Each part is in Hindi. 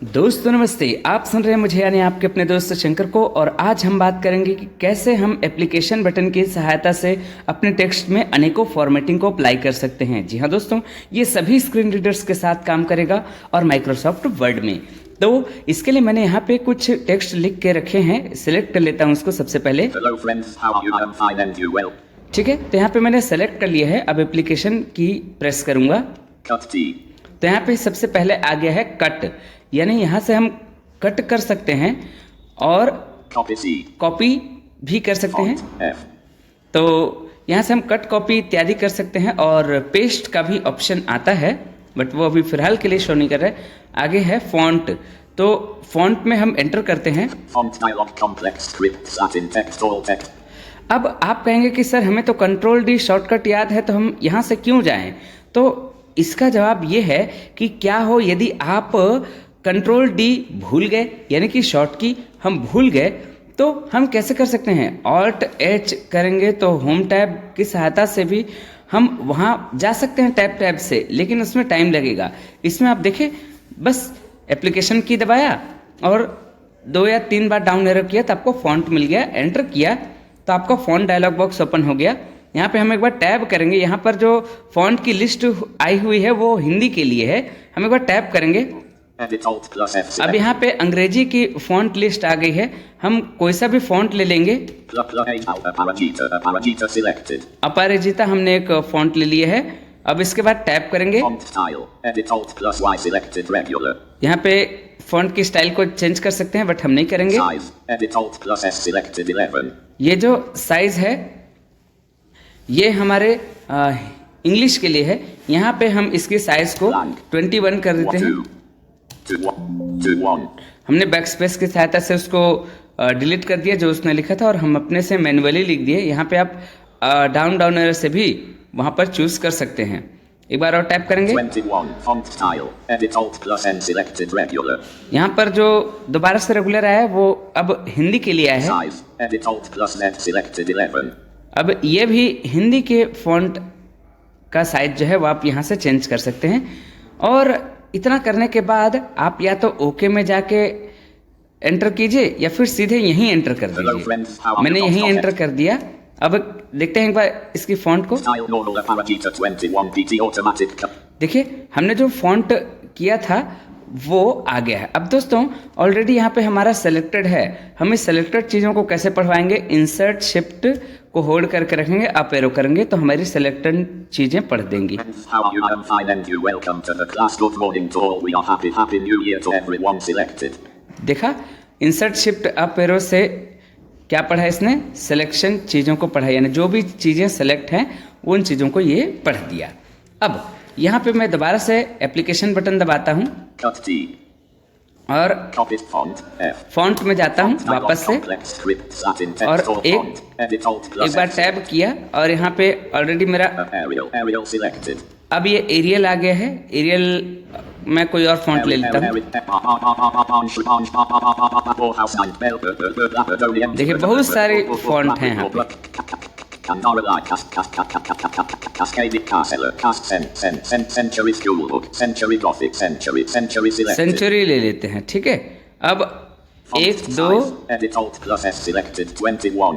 दोस्तों नमस्ते, आप सुन रहे हैं मुझे यानी आपके अपने दोस्त शंकर को। और आज हम बात करेंगे कि कैसे हम एप्लीकेशन बटन की सहायता से अपने टेक्स्ट में अनेकों फॉर्मेटिंग को अप्लाई कर सकते हैं। जी हाँ दोस्तों, ये सभी स्क्रीन रीडर्स के साथ काम करेगा और माइक्रोसॉफ्ट वर्ड में। तो इसके लिए मैंने यहाँ पे कुछ टेक्स्ट लिख के रखे हैं, सिलेक्ट कर लेता हूँ उसको सबसे पहले। ठीक है, तो यहाँ पे मैंने सेलेक्ट कर लिया है। अब एप्लीकेशन की प्रेस करूंगा तो यहाँ पे सबसे पहले आ गया है कट, यानी यहाँ से हम कट कर सकते हैं और कॉपी भी कर सकते हैं। तो यहाँ से हम कट, कॉपी इत्यादि कर सकते हैं और पेस्ट का भी ऑप्शन आता है, बट वो अभी फिलहाल के लिए शो नहीं कर रहा है। आगे है फॉन्ट, तो फॉन्ट में हम एंटर करते हैं। अब आप कहेंगे कि सर हमें तो कंट्रोल डी शॉर्टकट याद है, तो हम यहाँ से क्यों जाएं? तो इसका जवाब ये है कि क्या हो यदि आप कंट्रोल डी भूल गए, यानी कि शॉर्ट की हम भूल गए, तो हम कैसे कर सकते हैं? ऑल्ट एच करेंगे तो होम टैब की सहायता से भी हम वहाँ जा सकते हैं टैब से, लेकिन उसमें टाइम लगेगा। इसमें आप देखें, बस एप्लीकेशन की दबाया और 2 या 3 बार डाउन एरो किया तो आपको फॉन्ट मिल गया, एंटर किया तो आपका फॉन्ट डायलॉग बॉक्स ओपन हो गया। यहाँ पे हम एक बार टैब करेंगे, यहाँ पर जो फॉन्ट की लिस्ट आई हुई है वो हिंदी के लिए है, हम एक बार टैब करेंगे। अब यहाँ पे अंग्रेजी की फॉन्ट लिस्ट आ गई है, हम कोई सा भी फॉन्ट ले लेंगे। अपराजिता हमने एक फॉन्ट ले लिया है। अब इसके बाद टैब करेंगे, यहाँ पे फॉन्ट की स्टाइल को चेंज कर सकते हैं, बट हम नहीं करेंगे। ये जो साइज है ये हमारे इंग्लिश के लिए है, यहाँ पे हम इसकी साइज को 21 कर देते हैं। हमने बैक स्पेस की सहायता से उसको डिलीट कर दिया जो उसने लिखा था, और हम अपने से मैन्युअली लिख दिए। यहाँ पे आप डाउन एरो से भी वहां पर चूज कर सकते हैं। एक बार और टैप करेंगे, यहाँ पर जो दोबारा से रेगुलर आया है वो अब हिंदी के लिए आया है। अब ये भी हिंदी के फॉन्ट का साइज जो है वो आप यहाँ से चेंज कर सकते हैं। और इतना करने के बाद आप या तो ओके में जाके एंटर कीजिए या फिर सीधे यहीं एंटर कर दीजिए। मैंने यहीं एंटर कर दिया। अब देखते हैं एक बार इसकी फॉन्ट को। देखिए, हमने जो फॉन्ट किया था वो आ गया है। अब दोस्तों ऑलरेडी यहाँ पे हमारा सेलेक्टेड है, हम इस सेलेक्टेड चीज़ों को कैसे पढ़वाएंगे? इंसर्ट शिफ्ट को होल्ड करके रखेंगे, अप एरो करेंगे तो हमारी सेलेक्टेड चीजें पढ़ देंगी। देखा, इंसर्ट शिफ्ट अप एरो से क्या पढ़ा इसने? सिलेक्शन चीज़ों को पढ़ा, यानी जो भी चीज़ें सेलेक्ट हैं उन चीज़ों को ये पढ़ दिया। अब यहाँ पे मैं दोबारा से एप्लीकेशन बटन दबाता हूँ और फॉन्ट में जाता हूँ वापस से, और एक बार टैब किया और यहाँ पे ऑलरेडी मेरा अब ये एरियल आ गया है। एरियल मैं कोई और फॉन्ट ले लेता हूँ। देखिए बहुत सारे फॉन्ट हैं यहाँ पे। सेंचुरी ले लेते हैं, ठीक है। अब 1 2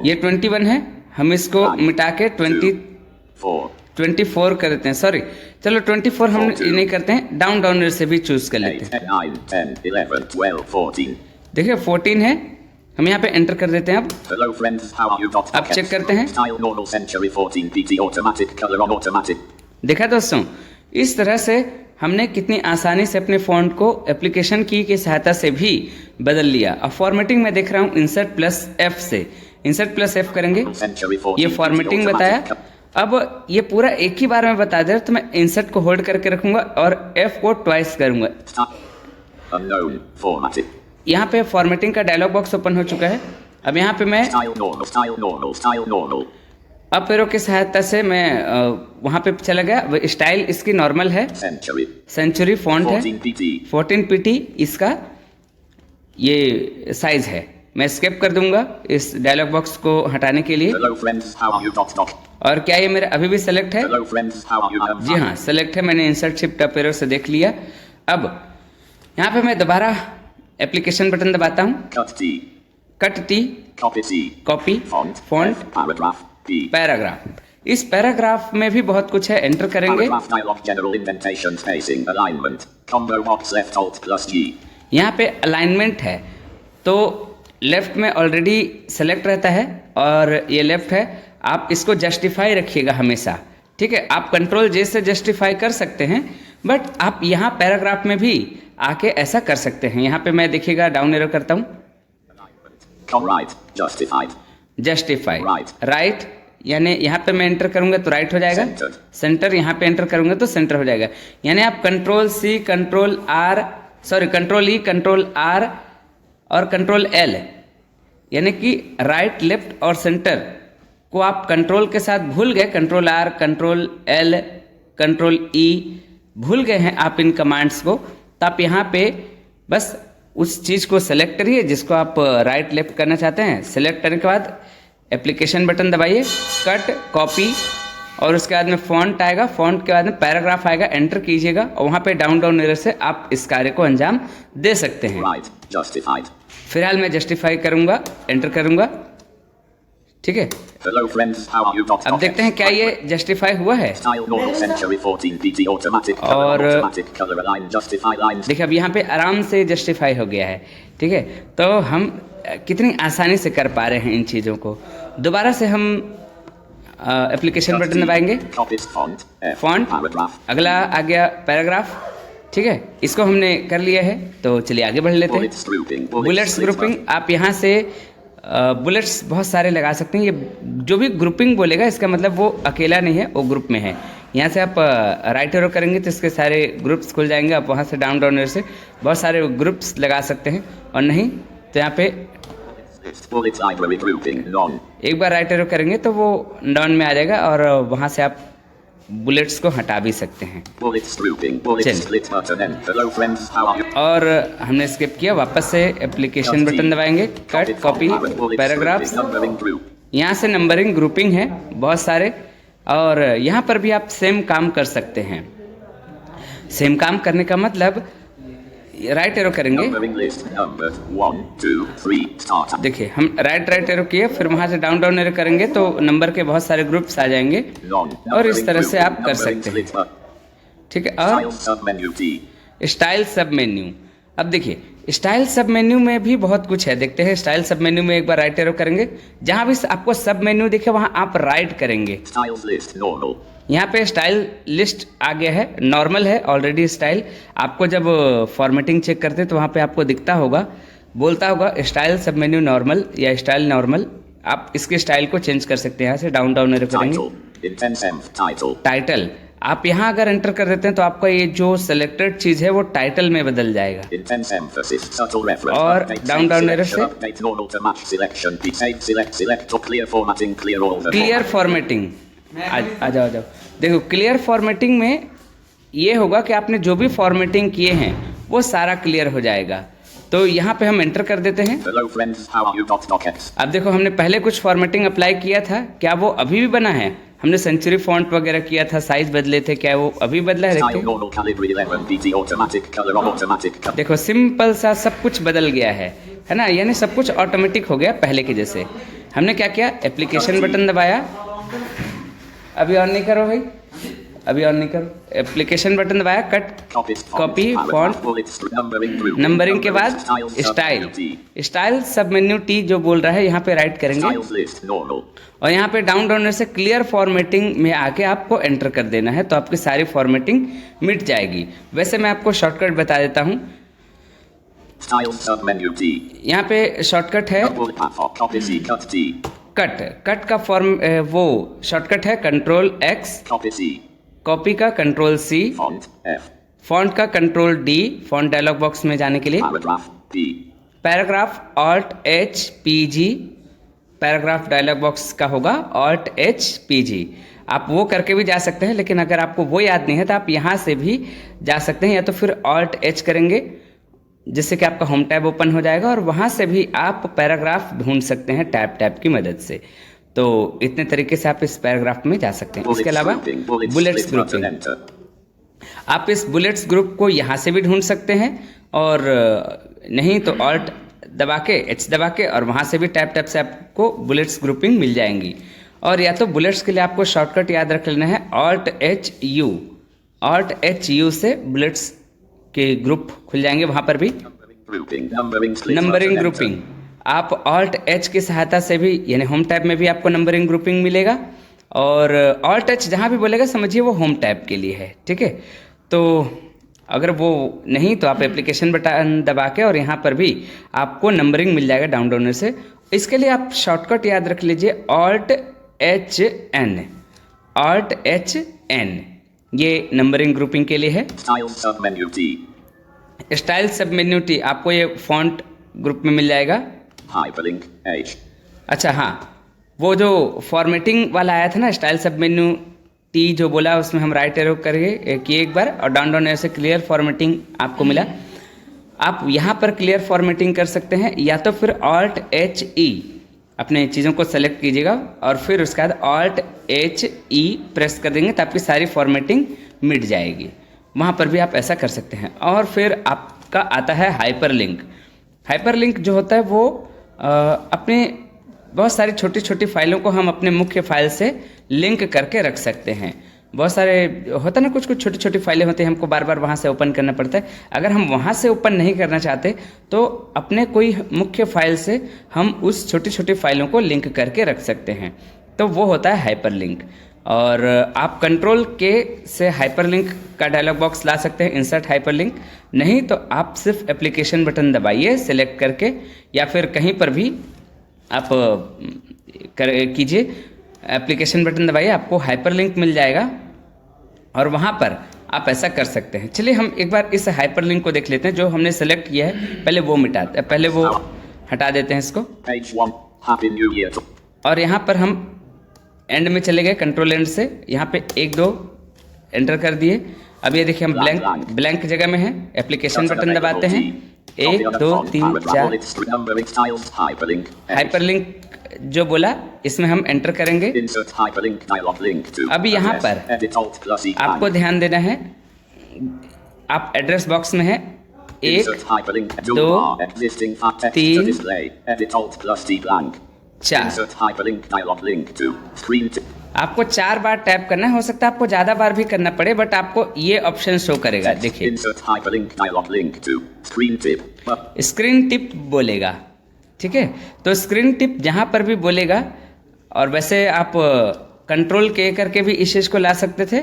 ये 21 है, हम इसको मिटा के 24 कर देते हैं। सॉरी, चलो 24 हम नहीं करते हैं, डाउन से भी चूज कर लेते हैं। देखिए 14 है, हम यहाँ पे एंटर कर देते हैं। अब चेक करते हैं। देखा दोस्तों, इस तरह से हमने कितनी आसानी से अपने फॉन्ट को एप्लीकेशन की सहायता से भी बदल लिया। अब फॉर्मेटिंग में देख रहा हूँ इंसर्ट प्लस एफ से, इंसर्ट प्लस एफ करेंगे, ये फॉर्मेटिंग बताया। अब ये पूरा एक ही बार में बता दे, तो मैं इंसर्ट को होल्ड करके रखूंगा और एफ को ट्वाइस करूंगा। यहाँ पे फॉर्मेटिंग का डायलॉग बॉक्स ओपन हो चुका है। अब यहाँ पे मैं अप एरो की सहायता से मैं वहां पे चला गया। स्टाइल इसकी नॉर्मल है, सेंचुरी फॉन्ट है, 14 पीटी इसका ये साइज है। मैं स्किप कर दूंगा इस डायलॉग बॉक्स को हटाने के लिए। और क्या ये मेरा अभी भी सेलेक्ट है? जी हाँ, सेलेक्ट है। मैंने इंसर्ट शिफ्ट अप एरो से देख लिया। अब यहाँ पे मैं दोबारा एप्लीकेशन बटन दबाता हूँ, Cut T. Cut T, Copy C. Copy, Font. Font, F. Paragraph. P. Paragraph. इस पैराग्राफ में भी बहुत कुछ है, एंटर करेंगे। Paragraph dialog general indentation spacing alignment. Combo box left alt plus G. यहाँ पे अलाइनमेंट है, तो लेफ्ट में ऑलरेडी सेलेक्ट रहता है और ये लेफ्ट है। आप इसको जस्टिफाई रखिएगा हमेशा, ठीक है। आप कंट्रोल जे से जस्टिफाई कर सकते हैं, बट आप यहाँ पैराग्राफ में भी आके ऐसा कर सकते हैं। यहाँ पे मैं देखिएगा डाउन एरो करता हूँ, Right. Justified. Justify, Right. Right, यानी यहाँ पे मैं एंटर करूंगा तो राइट हो जाएगा। Centered. सेंटर यहाँ पे एंटर करूंगा तो सेंटर हो जाएगा। यानी आप control C, control R, sorry control E, control R और कंट्रोल एल, यानी कि राइट, लेफ्ट और सेंटर को आप कंट्रोल के साथ भूल गए। Control R, control L, control E भूल गए हैं आप इन कमांड्स को, तो आप यहाँ पे बस उस चीज़ को सेलेक्ट करिए जिसको आप राइट लेफ्ट करना चाहते हैं। सेलेक्ट करने के बाद एप्लीकेशन बटन दबाइए, कट, कॉपी, और उसके बाद में फॉन्ट आएगा, फॉन्ट के बाद में पैराग्राफ आएगा, एंटर कीजिएगा और वहाँ पे डाउन डाउन एरो से आप इस कार्य को अंजाम दे सकते हैं। Right. Justified. फिलहाल मैं जस्टिफाई करूंगा, एंटर करूंगा, ठीक है। Hello friends, how are you? अब देखते हैं क्या ये जस्टिफाई हुआ है। Style normal century 14 PT automatic color और automatic color align justify lines. देखिए अब यहाँ पे आराम से जस्टिफाई हो गया है, ठीक है। तो हम कितनी आसानी से कर पा रहे हैं इन चीज़ों को। दोबारा से हम एप्लीकेशन बटन दबाएंगे, Copies font. F. Font, Paragraph. अगला आ गया पैराग्राफ, ठीक है। इसको हमने कर लिया है, तो चलिए आगे बढ़ लेते हैं। Bullets grouping. बुलेट्स ग्रुपिंग, आप यहाँ से बुलेट्स बहुत सारे लगा सकते हैं। ये जो भी ग्रुपिंग बोलेगा इसका मतलब वो अकेला नहीं है, वो ग्रुप में है। यहाँ से आप राइट एरो करेंगे तो इसके सारे ग्रुप्स खुल जाएंगे। आप वहाँ से डाउन डाउन एरो से बहुत सारे ग्रुप्स लगा सकते हैं, और नहीं तो यहाँ पे Bullets library grouping. None. एक बार राइट एरो करेंगे तो वो डाउन में आ जाएगा और वहाँ से आप बुलेट्स को हटा भी सकते हैं। Bullets grouping. Bullets चलिए। split button. End. Hello friends, how are you? और हमने स्किप किया, वापस से एप्लीकेशन बटन दबाएंगे, cut, copy, paragraph. Numbering group. यहाँ से नंबरिंग ग्रुपिंग है बहुत सारे, और यहाँ पर भी आप सेम काम कर सकते हैं। सेम काम करने का मतलब राइट एरो करेंगे, Numbering list. Number 1, 2, 3. Start. देखिए हम राइट एरो किए, फिर वहाँ से डाउन डाउन एरो करेंगे तो नंबर के बहुत सारे ग्रुप्स आ जाएंगे, None. और इस Numbering तरह से grouping. आप कर Numbering सकते हैं, split button. ठीक है। और Style submenu T. स्टाइल सब मेन्यू, अब देखिए स्टाइल सब मेन्यू में भी बहुत कुछ है, देखते हैं। स्टाइल सब मेन्यू में एक बार राइट एरो करेंगे, जहाँ भी आपको सब मेन्यू दिखे वहाँ आप राइट करेंगे। Styles list. Normal. यहाँ पे स्टाइल लिस्ट आ गया है, नॉर्मल है ऑलरेडी स्टाइल। आपको जब फॉर्मेटिंग चेक करते हैं तो वहाँ पे आपको दिखता होगा, बोलता होगा स्टाइल सब मेन्यू नॉर्मल या स्टाइल नॉर्मल। आप इसके स्टाइल को चेंज कर सकते हैं। यहाँ से डाउन डाउन एरो करेंगे, Title. Intense env. Title. Title, आप यहाँ अगर एंटर कर देते हैं तो आपका ये जो सिलेक्टेड चीज है वो टाइटल में बदल जाएगा। Intense emphasis. Subtle reference. और Update. down, Save down arrow selection. से Update normal to match selection. P. Save select select or clear formatting. Clear all the clear formatting, आ जाओ देखो क्लियर फॉर्मेटिंग में ये होगा कि आपने जो भी फॉर्मेटिंग किए हैं वो सारा क्लियर हो जाएगा। तो यहाँ पे हम एंटर कर देते हैं। Hello friends, how are you? Dockets. अब देखो हमने पहले कुछ फॉर्मेटिंग अप्लाई किया था, क्या वो अभी भी बना है? हमने सेंचुरी फॉन्ट वगैरह किया था, साइज बदले थे, क्या वो अभी बदला है? Style देखिए normal calibri 11 PT automatic color on automatic color. देखो सिंपल सा सब कुछ बदल गया है ना, यानी सब कुछ ऑटोमेटिक हो गया पहले के जैसे। हमने क्या किया, एप्लीकेशन बटन दबाया, अभी ऑन नहीं करो भाई, अभी ऑन नहीं करो, एप्लीकेशन बटन दबाया, कट, कॉपी, फॉन्ट, नंबरिंग के बाद स्टाइल, स्टाइल सब मेन्यू टी जो बोल रहा है यहाँ पे राइट करेंगे, और यहाँ पे डाउन डाउन से क्लियर फॉर्मेटिंग में आके आपको एंटर कर देना है, तो आपकी सारी फॉर्मेटिंग मिट जाएगी। वैसे मैं आपको शॉर्टकट बता देता हूँ, यहाँ पे शॉर्टकट है कट का फॉर्म, वो शॉर्टकट है कंट्रोल एक्स, कॉपी का कंट्रोल सी, फॉन्ट का control D, font dialog box में जाने के लिए, paragraph Alt H P G, paragraph dialog box का होगा ऑल्ट एच पी जी। आप वो करके भी जा सकते हैं, लेकिन अगर आपको वो याद नहीं है तो आप यहाँ से भी जा सकते हैं, या तो फिर ऑल्ट एच करेंगे जिससे कि आपका होम टैब ओपन हो जाएगा, और वहाँ से भी आप पैराग्राफ ढूंढ सकते हैं टैब की मदद से। तो इतने तरीके से आप इस पैराग्राफ में जा सकते हैं। इसके अलावा बुलेट्स ग्रुपिंग, आप इस बुलेट्स ग्रुप को यहाँ से भी ढूंढ सकते हैं, और नहीं तो ऑल्ट दबा के एच दबा के और वहाँ से भी टैप टैप से आपको बुलेट्स ग्रुपिंग मिल जाएंगी। और या तो बुलेट्स के लिए आपको शॉर्टकट याद रख लेना है ऑल्ट एच यू से बुलेट्स के ग्रुप खुल जाएंगे। वहाँ पर भी नंबरिंग ग्रुपिंग आप ऑल्ट एच की सहायता से भी, यानी होम टैब में भी आपको नंबरिंग ग्रुपिंग मिलेगा। और ऑल्ट एच जहाँ भी बोलेगा समझिए वो होम टैब के लिए है, ठीक है। तो अगर वो नहीं तो आप एप्लीकेशन बटन दबा के और यहाँ पर भी आपको नंबरिंग मिल जाएगा डाउन डाउनर से। इसके लिए आप शॉर्टकट याद रख लीजिए ऑल्ट एच एन, ये नंबरिंग ग्रुपिंग के लिए है। स्टाइल सब मेन्यू टी आपको ये फॉन्ट ग्रुप में मिल जाएगा। Hyperlink H। अच्छा हाँ, वो जो फॉर्मेटिंग वाला आया था ना स्टाइल सब मेन्यू टी जो बोला, उसमें हम राइट एरो करके किए एक बार और डाउन डाउन एरो से क्लियर फॉर्मेटिंग आपको मिला। आप यहाँ पर क्लियर फॉर्मेटिंग कर सकते हैं या तो फिर ऑल्ट एच ई अपने चीज़ों को सेलेक्ट कीजिएगा और फिर उसके बाद ऑल्ट एच ई प्रेस कर देंगे तो आपकी सारी फॉर्मेटिंग मिट जाएगी। वहाँ पर भी आप ऐसा कर सकते हैं। और फिर आपका आता है हाइपरलिंक। हाइपरलिंक जो होता है वो अपने बहुत सारी छोटी छोटी फाइलों को हम अपने मुख्य फाइल से लिंक करके रख सकते हैं। बहुत सारे होता है ना, कुछ कुछ छोटी छोटी फाइलें होती हैं, हमको बार बार वहाँ से ओपन करना पड़ता है। अगर हम वहाँ से ओपन नहीं करना चाहते तो अपने कोई मुख्य फाइल से हम उस छोटी छोटी फाइलों को लिंक करके रख सकते हैं, तो वो होता है हाइपरलिंक। और आप कंट्रोल के से हाइपरलिंक का डायलॉग बॉक्स ला सकते हैं, इंसर्ट हाइपरलिंक। नहीं तो आप सिर्फ एप्लीकेशन बटन दबाइए सेलेक्ट करके, या फिर कहीं पर भी आप कीजिए एप्लीकेशन बटन दबाइए, आपको हाइपरलिंक मिल जाएगा और वहाँ पर आप ऐसा कर सकते हैं। चलिए हम एक बार इस हाइपरलिंक को देख लेते हैं। जो हमने सेलेक्ट किया है पहले वो पहले वो हटा देते हैं इसको। और यहाँ पर हम एंड में चले गए, कंट्रोल एंड से यहाँ पे 1 2 एंटर कर दिए। अब ये देखिए हम ब्लैंक जगह में है, एप्लीकेशन बटन दबाते हैं 1 2 3 4 हाइपरलिंक जो बोला इसमें हम एंटर करेंगे। अब यहाँ पर आपको ध्यान देना है, आप एड्रेस बॉक्स में है 1 2 3 4 आपको 4 बार टैप करना है। हो सकता है आपको ज्यादा बार भी करना पड़े, बट आपको ये ऑप्शन शो करेगा। देखिए स्क्रीन टिप बोलेगा, ठीक है। तो स्क्रीन टिप जहाँ पर भी बोलेगा, और वैसे आप कंट्रोल के करके भी इस चीज़ को ला सकते थे।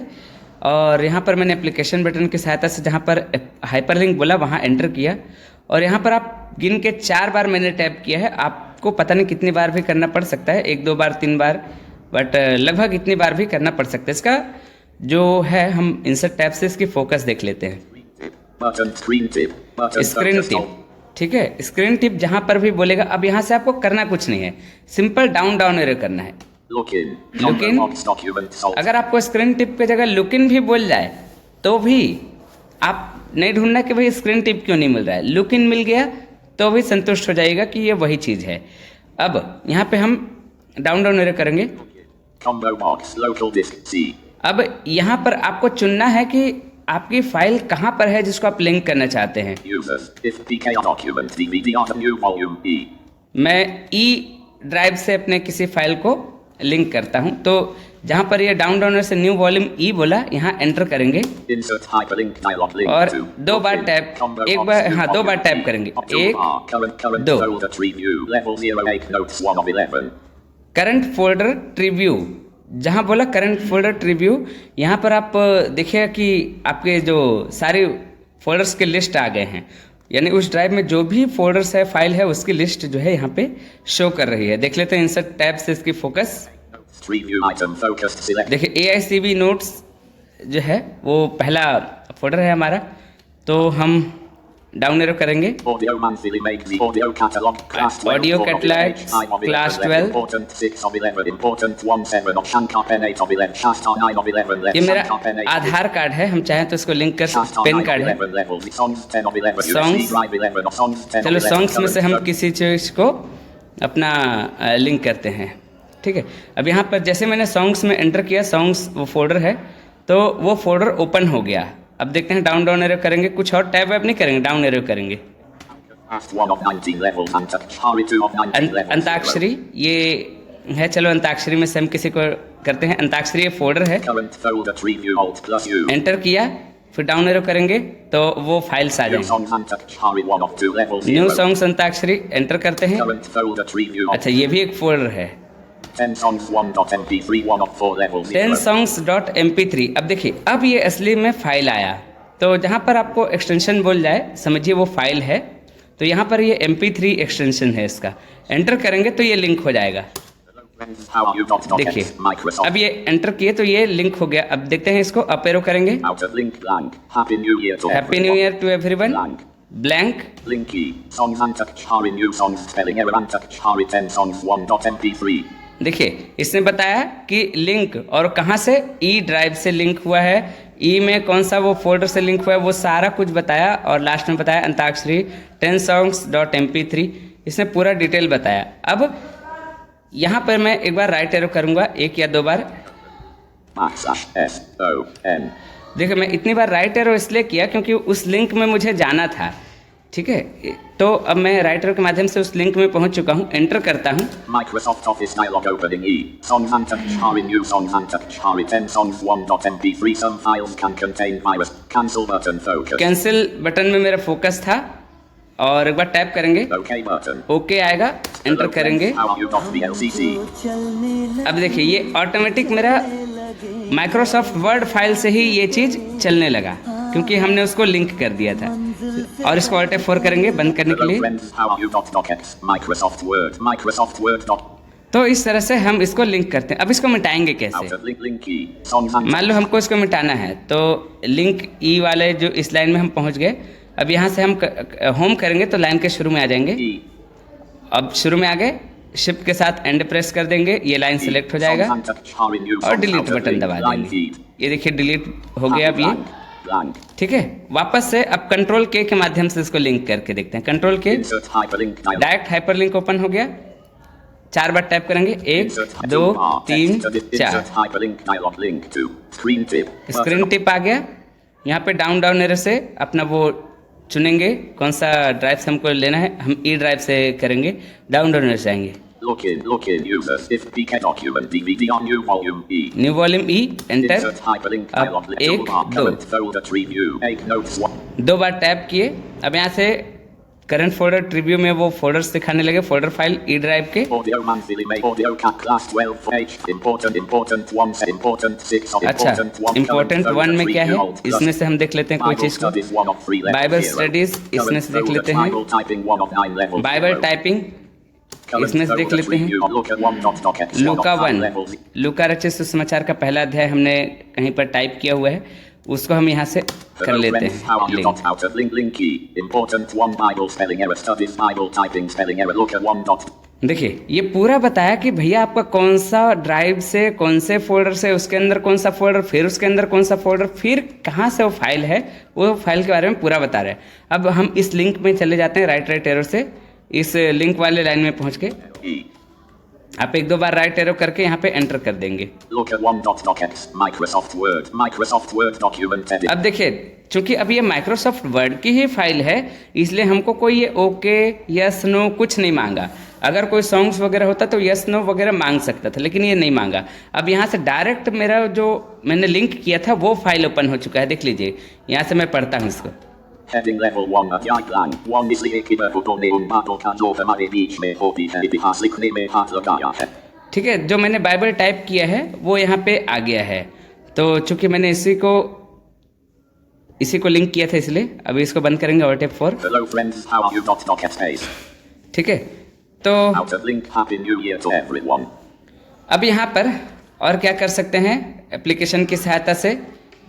और यहाँ पर मैंने एप्लीकेशन बटन की सहायता से जहाँ पर हाइपरलिंक बोला वहाँ एंटर किया, और यहाँ पर आप गिन के 4 बार मैंने टैप किया है। आपको पता नहीं कितनी बार भी करना पड़ सकता है, 1 2 बार 3 बार, बट लगभग इतनी बार भी करना पड़ सकता है। इसका जो है हम इंसर्ट टैब से इसकी फोकस देख लेते हैं। स्क्रीन टिप, ठीक है। स्क्रीन टिप जहां पर भी बोलेगा, अब यहाँ से आपको करना कुछ नहीं है, सिंपल डाउन डाउन एरो करना है। लुक इन, अगर आपको स्क्रीन टिप की जगह लुक इन भी बोल जाए तो भी आप नहीं ढूंढना कि भाई स्क्रीन टिप क्यों नहीं मिल रहा है। लुक इन मिल गया तो भी संतुष्ट हो जाएगा कि ये वही चीज़ है। अब यहाँ पे हम डाउन डाउन एरो करेंगे। अब यहाँ पर आपको चुनना है कि आपकी फाइल कहाँ पर है जिसको आप लिंक करना चाहते हैं। मैं ई ड्राइव से अपने किसी फाइल को लिंक करता हूँ, तो जहाँ पर ये डाउन डाउन से न्यू वॉल्यूम ई बोला, यहाँ एंटर करेंगे और 2 बार टैप, 1 बार, हाँ 2 बार टैप करेंगे, 1 2। करंट फोल्डर ट्रीव्यू, जहाँ बोला करंट फोल्डर ट्रीव्यू, यहाँ पर आप देखिएगा कि आपके जो सारे फोल्डर्स के लिस्ट आ गए हैं, यानी उस ड्राइव में जो भी फोल्डर्स है, फाइल है, उसकी लिस्ट जो है यहाँ पे शो कर रही है। देख लेते हैं इंसर्ट टैब से इसकी फोकस। देखिए AICV नोट्स जो है वो पहला फोल्डर है हमारा, तो हम डाउन एरो करेंगे। ऑडियो कैटलॉग क्लास 12, ये मेरा आधार कार्ड है, हम चाहें तो इसको लिंक कर सकते, पेन कार्ड है। सॉन्ग्स, चलो सॉन्ग्स में से हम किसी चीज को अपना लिंक करते हैं, ठीक है। अब यहाँ पर जैसे मैंने सॉन्ग्स में एंटर किया, सॉन्ग्स वो फोल्डर है, तो वो फोल्डर ओपन हो गया। अब देखते हैं डाउन डाउन एरो करेंगे, कुछ और टैब वैब नहीं करेंगे, डाउन एरो करेंगे। Act 1 of 19 levels Antakshari 2 of 19 levels. Antakshari ये है। चलो अंताक्षरी में से हम किसी को करते हैं। अंताक्षरी ये फोल्डर है। Current folder tree view Alt plus U. Enter किया, फिर डाउन एरो करेंगे तो वो फाइल्स आ New जाएंगे। songs Antakshari 1 of 2 levels. New 0. Songs antakshari enter करते हैं। Current folder tree view Alt. अच्छा, ये भी एक फोल्डर है। 10 songs 1.mp3 1 of 4 levels. 10 songs.mp3। अब देखिए, अब ये असली में फाइल आया। तो जहाँ पर आपको एक्सटेंशन बोल जाए, समझिए वो फाइल है। तो यहाँ पर ये mp3 एक्सटेंशन है इसका। एंटर करेंगे तो ये लिंक हो जाएगा। How are you? देखिए, Microsoft. अब ये एंटर किए तो ये लिंक हो गया। अब देखते हैं इसको, अप एरो करेंगे। Out of link blank. Happy New Year to Happy New Year to everyone. Blank. Blank. Linky. Songs Antakshari new songs spelling error Antakshari 10 songs 1.mp3. देखिए, इसने बताया कि लिंक और कहाँ से, ई ड्राइव से लिंक हुआ है, ई में कौन सा वो फोल्डर से लिंक हुआ है, वो सारा कुछ बताया। और लास्ट में बताया अंताक्षरी 10 songs.mp3। इसने पूरा डिटेल बताया। अब यहाँ पर मैं एक बार राइट एरो करूँगा, एक या दो बार। /SON. देखिए, मैं इतनी बार राइट एरो इसलिए किया क्योंकि उस लिंक में मुझे जाना था। ठीक है, तो अब मैं राइट एरो के माध्यम से उस लिंक में पहुंच चुका हूं। एंटर करता हूं। Microsoft Office dialog opening E. Songs Antakshari new songs Antakshari 10 songs 1.mp3. Some files can contain virus. Cancel button focus. Cancel button में मेरा फोकस था और एक बार टैप करेंगे, OK button. ओके आएगा। एंटर करेंगे। How are you? .vlcc. अब देखिए, ये ऑटोमेटिक मेरा माइक्रोसॉफ्ट वर्ड फाइल से ही ये चीज़ चलने लगा क्योंकि हमने उसको लिंक कर दिया था। और इसको Alt F4 करेंगे बंद करने के Hello लिए। friends. How are you? .docx. Microsoft Word. Microsoft Word. तो इस तरह से हम इसको लिंक करते हैं। अब इसको मिटाएंगे कैसे? Out of link linky. Songs मान लो हमको इसको मिटाना है, तो लिंक ई वाले जो इस लाइन में हम पहुंच गए। अब यहाँ से हम होम करेंगे तो लाइन के शुरू में आ जाएंगे। E. अब शुरू में आ गए, शिफ्ट के साथ एंड प्रेस कर देंगे, ये लाइन सेलेक्ट हो जाएगा Songs Antakshari new और songs delete out of button link. दबा Line देंगे। feed. ये देखिए डिलीट हो गया अब ये। Blank. ठीक है, वापस से अब कंट्रोल के माध्यम से इसको लिंक करके देखते हैं। कंट्रोल के, Insert hyperlink dialog. Direct hyperlink open हो गया। 4 बार टैप करेंगे, 1 2 3 4। Insert hyperlink dialog link to screen tip. Screen tip आ गया। यहाँ पे डाउन डाउन एरो से अपना वो चुनेंगे कौन सा ड्राइव से हमको लेना है। हम ई ड्राइव से करेंगे, डाउन डाउन एरो से आएंगे। Login users. If PK document DVD on new volume E. New volume E, enter. Insert hyperlink अब dialog link. 1 2 Current folder tree view. 8 notes 1. 2 बार टैप किए। अब यहाँ से करंट फोल्डर ट्रिव्यू में वो फोल्डर्स दिखाने लगे, फोल्डर फाइल ई ड्राइव के। Audio monthly make audio cat class 12 for H. Important 1 set important 6 of अच्छा, important 1. इम्पोर्टेंट 1 में क्या है, इसमें से हम देख लेते हैं कोई चीज़ को। बाइबल स्टडीज इसमें से देख लेते हैं। Bible typing 1 of 9 levels. Bible typing इसमें से देख लेते हैं। लूका 1, लूका रचित सुसमाचार का पहला अध्याय हमने कहीं पर टाइप किया हुआ है, उसको हम यहाँ से कर लेते हैं link. Out of link linky. Important 1 Bible spelling error studies Bible typing spelling error. Look at 1. देखिए, ये पूरा बताया कि भैया आपका कौन सा ड्राइव से, कौन से फोल्डर से, उसके अंदर कौन सा फोल्डर, फिर उसके अंदर कौन सा फोल्डर, फिर कहाँ से वो फाइल है, वो फाइल के बारे में पूरा बता रहे हैं। अब हम इस लिंक में चले जाते हैं राइट एरो से, इस लिंक वाले लाइन में पहुँच के E. आप 1 2 बार राइट एरो करके यहाँ पे एंटर कर देंगे। Look at 1.docx. Microsoft Word document edit. अब देखिए, चूंकि अब ये माइक्रोसॉफ्ट वर्ड की ही फाइल है, इसलिए हमको कोई ये ओके यस नो कुछ नहीं मांगा। अगर कोई सॉन्ग्स वगैरह होता तो यस नो वगैरह मांग सकता था, लेकिन ये नहीं मांगा। अब यहाँ से डायरेक्ट मेरा जो मैंने लिंक किया था वो फाइल ओपन हो चुका है, देख लीजिए। यहाँ से मैं पढ़ता हूँ इसको। Heading level 1 अध्याय plan 1 इसलिए कि बहुतों ने उन बातों का जो हमारे बीच में होती है इतिहास लिखने में हाथ लगाया है। ठीक है, जो मैंने बाइबल टाइप किया है वो यहाँ पे आ गया है। तो चूंकि मैंने इसी को लिंक किया था, इसलिए अभी इसको बंद करेंगे Alt F4। Hello friends, how are you? .docx space. ठीक है, तो Out of link. Happy New Year to everyone. अब यहाँ पर और क्या कर सकते हैं, एप्लीकेशन की सहायता से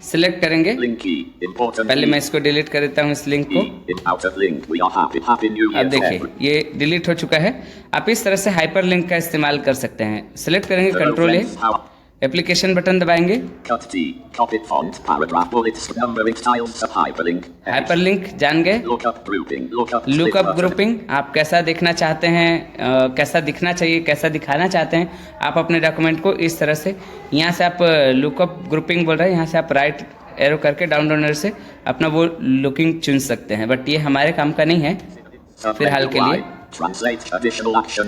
सिलेक्ट करेंगे। Linky. Important. पहले मैं इसको डिलीट कर देता हूँ इस लिंक को। In out of link. We are happy. Happy New Year अब to देखिए, everyone. ये डिलीट हो चुका है। आप इस तरह से हाइपर लिंक का इस्तेमाल कर सकते हैं। सिलेक्ट करेंगे Hello control A, friends, how application button दबाएंगे। Cut T. Copied font. Paragraph bullets. Numbering styles. Hyperlink. Hyper link जान गए। Lookup grouping. Lookup. Lookup split button. Grouping, आप कैसा देखना चाहते हैं, कैसा दिखना चाहिए, कैसा दिखाना चाहते हैं आप अपने डॉक्यूमेंट को, इस तरह से। यहाँ से आप लुकअप ग्रुपिंग बोल रहे हैं, यहाँ से आप राइट एरो करके डाउन डाउन एरो से अपना वो लुकिंग चुन सकते हैं, बट ये हमारे काम का नहीं है। फिलहाल के लिए। Translate additional action.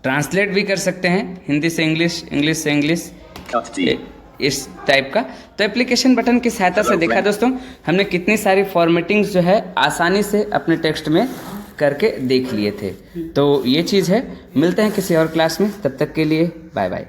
ट्रांसलेट भी कर सकते हैं हिंदी से इंग्लिश, इंग्लिश से इंग्लिश, Cut T. इस टाइप का। तो एप्लीकेशन बटन की सहायता से देखा दोस्तों हमने कितनी सारी फॉर्मेटिंग्स जो है आसानी से अपने टेक्स्ट में करके देख लिए थे। तो ये चीज़ है। मिलते हैं किसी और क्लास में, तब तक के लिए बाय बाय।